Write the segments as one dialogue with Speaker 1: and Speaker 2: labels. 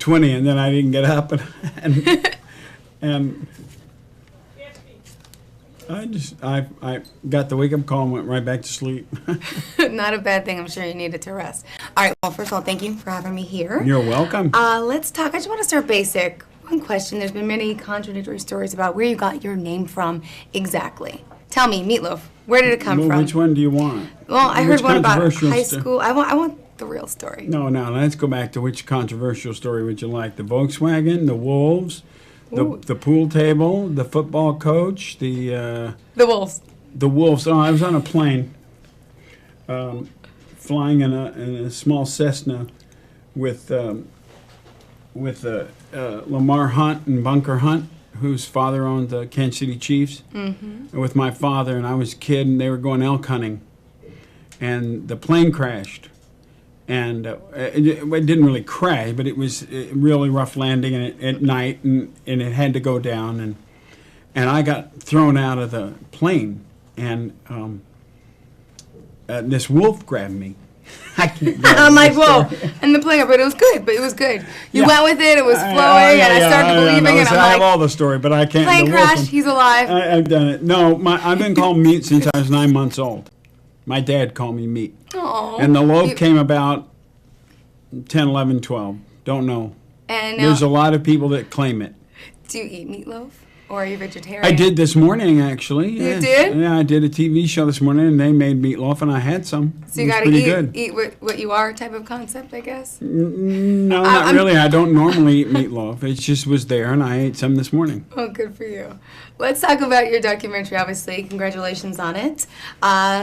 Speaker 1: 20, and then I didn't get up, and I got the wake-up call and went right back to sleep.
Speaker 2: Not a bad thing. I'm sure you needed to rest. All right. Well, first of all, thank you for having me here.
Speaker 1: You're welcome.
Speaker 2: Let's talk. I just want to start basic. One question. There's been many contradictory stories about where you got your name from exactly. Tell me, Meatloaf. Where did it come from?
Speaker 1: Which one do you want?
Speaker 2: Well, I heard one about
Speaker 1: controversial
Speaker 2: high school. I want the real story.
Speaker 1: No, let's go back to which controversial story would you like? The Volkswagen, the Wolves, the pool table, the football coach, the
Speaker 2: Wolves.
Speaker 1: The Wolves. Oh, I was on a plane, flying in a small Cessna with Lamar Hunt and Bunker Hunt, whose father owned the Kansas City Chiefs, and with my father, and I was a kid, and they were going elk hunting, and the plane crashed, and it didn't really crash, but it was a really rough landing at night, and it had to go down, and I got thrown out of the plane, and this wolf grabbed me.
Speaker 2: I'm like, whoa, and the plane, but it was good. You went with it. It was flowing, and I started believing, and I'm
Speaker 1: I
Speaker 2: like,
Speaker 1: have all the story, but I can't.
Speaker 2: Plane crash. He's alive.
Speaker 1: I've done it. No, I've been called Meat since I was 9 months old. My dad called me Meat.
Speaker 2: Aww.
Speaker 1: And the loaf came about 10, 11, 12. Don't know.
Speaker 2: And
Speaker 1: there's a lot of people that claim it.
Speaker 2: Do you eat meatloaf? Or are you vegetarian?
Speaker 1: I did this morning, actually.
Speaker 2: You did?
Speaker 1: Yeah, I did a TV show this morning, and they made meatloaf, and I had some.
Speaker 2: So you got to eat what you are type of concept, I guess?
Speaker 1: No, not really. I don't normally eat meatloaf. It just was there, and I ate some this morning.
Speaker 2: Oh, good for you. Let's talk about your documentary, obviously. Congratulations on it.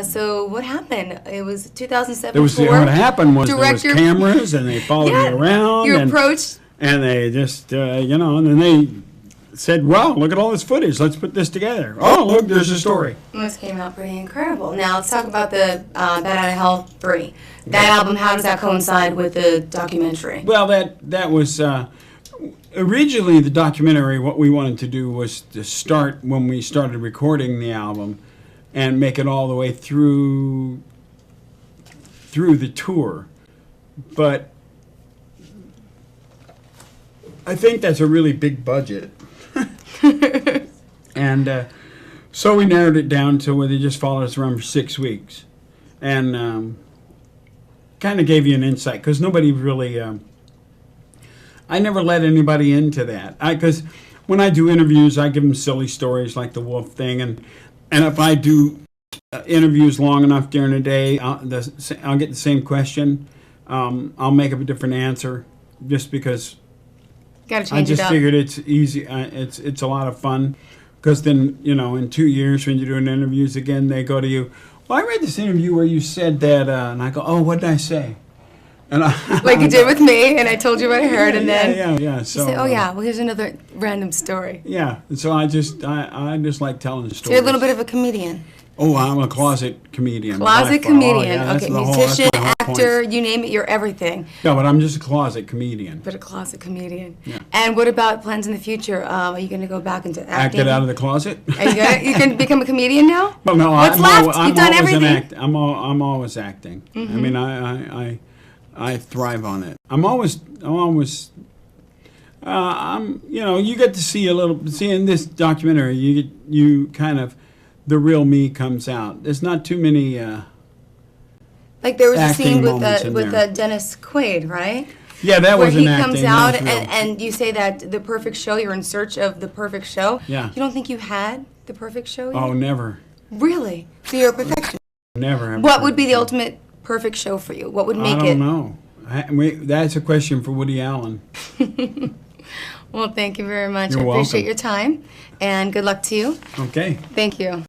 Speaker 2: So what happened? It was 2007.
Speaker 1: What happened was there was cameras, and they followed me around.
Speaker 2: You approached.
Speaker 1: And they just, and then they said, wow, look at all this footage. Let's put this together. Oh, look, there's a story.
Speaker 2: This came out pretty incredible. Now, let's talk about the Bad Out of Hell 3. That album, how does that coincide with the documentary?
Speaker 1: Well, that was, originally the documentary, what we wanted to do was to start when we started recording the album and make it all the way through the tour. But I think that's a really big budget. And so we narrowed it down to where they just followed us around for 6 weeks. And kind of gave you an insight, because nobody really... I never let anybody into that. Because when I do interviews, I give them silly stories like the wolf thing. And if I do interviews long enough during the day, I'll get the same question. I'll make up a different answer just because... I just figured it's easy. It's a lot of fun, because then in 2 years when you're doing interviews again, they go to you. Well, I read this interview where you said that, and I go, oh, what did I say? And
Speaker 2: like you did with me, and I told you what I heard, and then
Speaker 1: yeah. So
Speaker 2: you say, oh yeah, well here's another random story.
Speaker 1: Yeah, and so I just like telling stories.
Speaker 2: So you're a little bit of a comedian.
Speaker 1: Oh, I'm a closet comedian.
Speaker 2: Closet comedian.
Speaker 1: Oh, yeah,
Speaker 2: okay, musician, actor, you name it, you're everything.
Speaker 1: No, but I'm just a closet comedian.
Speaker 2: But a closet comedian.
Speaker 1: Yeah.
Speaker 2: And what about plans in the future? Are you going to go back into acting?
Speaker 1: Acted out of the closet?
Speaker 2: Are you going you can become a comedian now?
Speaker 1: Well, no,
Speaker 2: What's left? You've done everything.
Speaker 1: I'm always acting.
Speaker 2: Mm-hmm.
Speaker 1: I mean, I thrive on it. I'm always. You get to see in this documentary, you kind of. The real me comes out. There's not too many
Speaker 2: like there was a scene with
Speaker 1: with
Speaker 2: Dennis Quaid, right?
Speaker 1: Yeah, that was an acting.
Speaker 2: Where he comes out and you say that the perfect show, you're in search of the perfect show.
Speaker 1: Yeah.
Speaker 2: You don't think you had the perfect show yet?
Speaker 1: Oh, never.
Speaker 2: Really? So you're a perfectionist?
Speaker 1: Never.
Speaker 2: What would be the ultimate perfect show for you? What would make it?
Speaker 1: I don't know. That's a question for Woody Allen.
Speaker 2: Well, thank you very much.
Speaker 1: You're
Speaker 2: I appreciate
Speaker 1: welcome.
Speaker 2: your time, and good luck to you.
Speaker 1: Okay.
Speaker 2: Thank you.